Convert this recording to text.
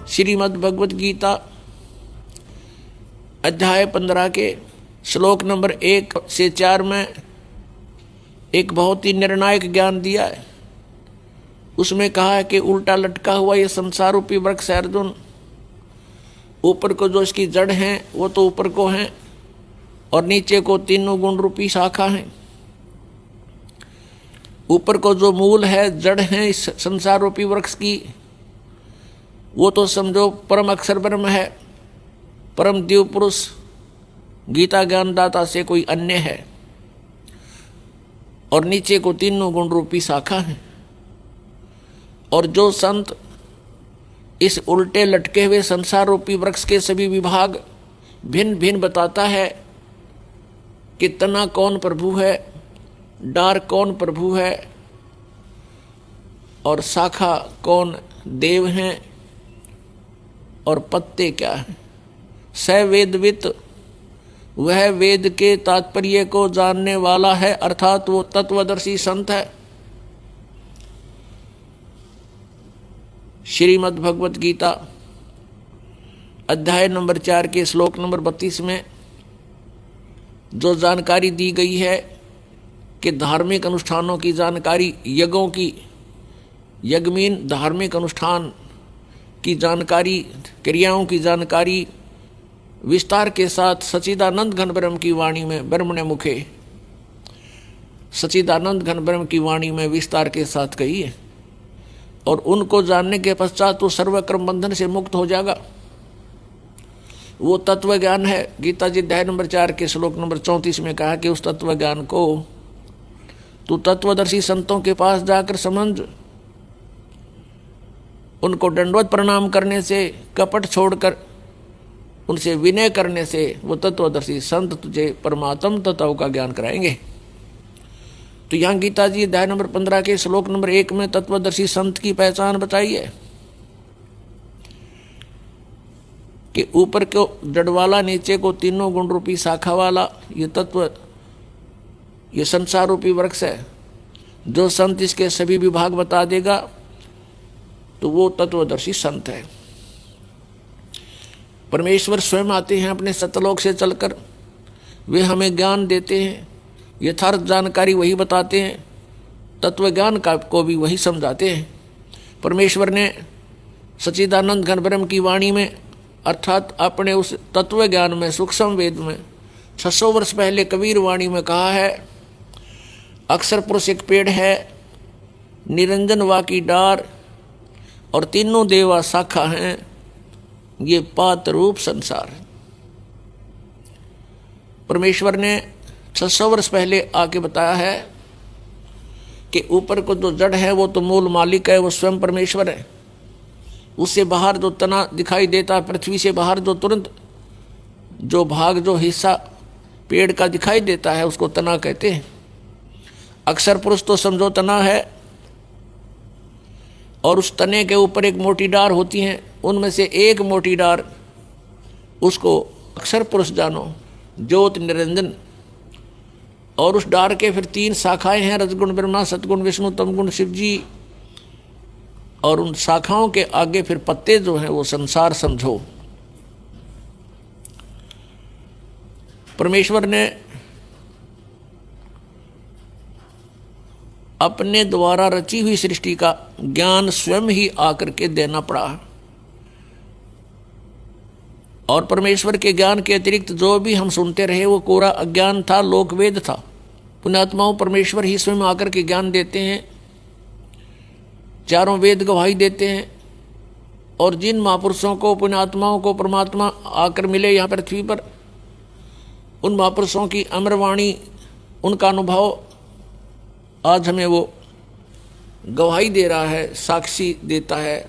श्रीमद् भगवत गीता अध्याय 15 के श्लोक नंबर 1 से 4 में एक बहुत ही निर्णायक ज्ञान दिया है। उसमें कहा है कि उल्टा लटका हुआ ये संसार रूपी वृक्ष है अर्जुन, ऊपर को जो इसकी जड़ हैं वो तो ऊपर को हैं और नीचे को तीनों गुण रूपी शाखा हैं। ऊपर को जो मूल है, जड़ है इस संसार रूपी वृक्ष की, वो तो समझो परम अक्षर ब्रह्म है, परम दिव्य पुरुष गीता ज्ञानदाता से कोई अन्य है। और नीचे को तीनों गुण रूपी शाखा है। और जो संत इस उल्टे लटके हुए संसार रूपी वृक्ष के सभी विभाग भिन्न भिन्न बताता है कि तना कौन प्रभु है, डार कौन प्रभु है और शाखा कौन देव हैं और पत्ते क्या हैं, स वेदवित वह वेद के तात्पर्य को जानने वाला है, अर्थात वो तत्वदर्शी संत है। श्रीमद् भगवत गीता अध्याय नंबर 4 के श्लोक नंबर 32 में जो जानकारी दी गई है कि धार्मिक अनुष्ठानों की जानकारी, यज्ञों की, यज्ञमीन धार्मिक अनुष्ठान की जानकारी, क्रियाओं की जानकारी विस्तार के साथ सच्चिदानंद घन ब्रह्म की वाणी में, ब्रह्मणे मुखे सच्चिदानंद घन ब्रह्म की वाणी में विस्तार के साथ कही है। और उनको जानने के पश्चात तो सर्वकर्म बंधन से मुक्त हो जाएगा। वो तत्व ज्ञान है। गीता जी अध्याय नंबर 4 के श्लोक नंबर 34 में कहा कि उस तत्व ज्ञान को तू तत्वदर्शी संतों के पास जाकर समझ, उनको दंडवत प्रणाम करने से, कपट छोड़कर उनसे विनय करने से वो तत्वदर्शी संत तुझे परमात्म तत्व का ज्ञान कराएंगे। तो यहाँ गीता जी अध्याय नंबर 15 के श्लोक नंबर 1 में तत्वदर्शी संत की पहचान बताई है कि ऊपर को जड़ वाला, नीचे को तीनों गुण रूपी शाखा वाला ये तत्व, ये संसार रूपी वृक्ष है। जो संत इसके सभी विभाग बता देगा तो वो तत्वदर्शी संत है। परमेश्वर स्वयं आते हैं अपने सतलोक से चलकर, वे हमें ज्ञान देते हैं, यथार्थ जानकारी वही बताते हैं, तत्व ज्ञान का को भी वही समझाते हैं। परमेश्वर ने सच्चिदानंद घन ब्रह्म की वाणी में, अर्थात अपने उस तत्व ज्ञान में, सूक्ष्म वेद में 600 वर्ष पहले कबीर वाणी में कहा है, अक्षर पुरुष एक पेड़ है, निरंजन वा की डार और तीनों देवा शाखा हैं, ये पात रूप संसार है। परमेश्वर ने 600 वर्ष पहले आके बताया है कि ऊपर को जो जड़ है वो तो मूल मालिक है, वो स्वयं परमेश्वर है। उससे बाहर जो तना दिखाई देता है, पृथ्वी से बाहर जो तुरंत जो भाग, जो हिस्सा पेड़ का दिखाई देता है उसको तना कहते हैं। अक्षर पुरुष तो समझो तना है और उस तने के ऊपर एक मोटी डार होती हैं, उनमें से एक मोटी डार उसको अक्षर पुरुष जानो, ज्योत निरंजन। और उस डार के फिर 3 शाखाएं हैं, रजगुण ब्रह्मा, सतगुण विष्णु, तमगुण शिव जी। और उन शाखाओं के आगे फिर पत्ते जो हैं वो संसार समझो। परमेश्वर ने अपने द्वारा रची हुई सृष्टि का ज्ञान स्वयं ही आकर के देना पड़ा। और परमेश्वर के ज्ञान के अतिरिक्त जो भी हम सुनते रहे वो कोरा अज्ञान था, लोकवेद था। पुण्यात्माओं, परमेश्वर ही स्वयं आकर के ज्ञान देते हैं, चारों वेद गवाही देते हैं। और जिन महापुरुषों को, पुण्यात्माओं को परमात्मा आकर मिले यहाँ पृथ्वी पर, उन महापुरुषों की अमरवाणी, उनका अनुभव आज हमें वो गवाही दे रहा है, साक्षी देता है।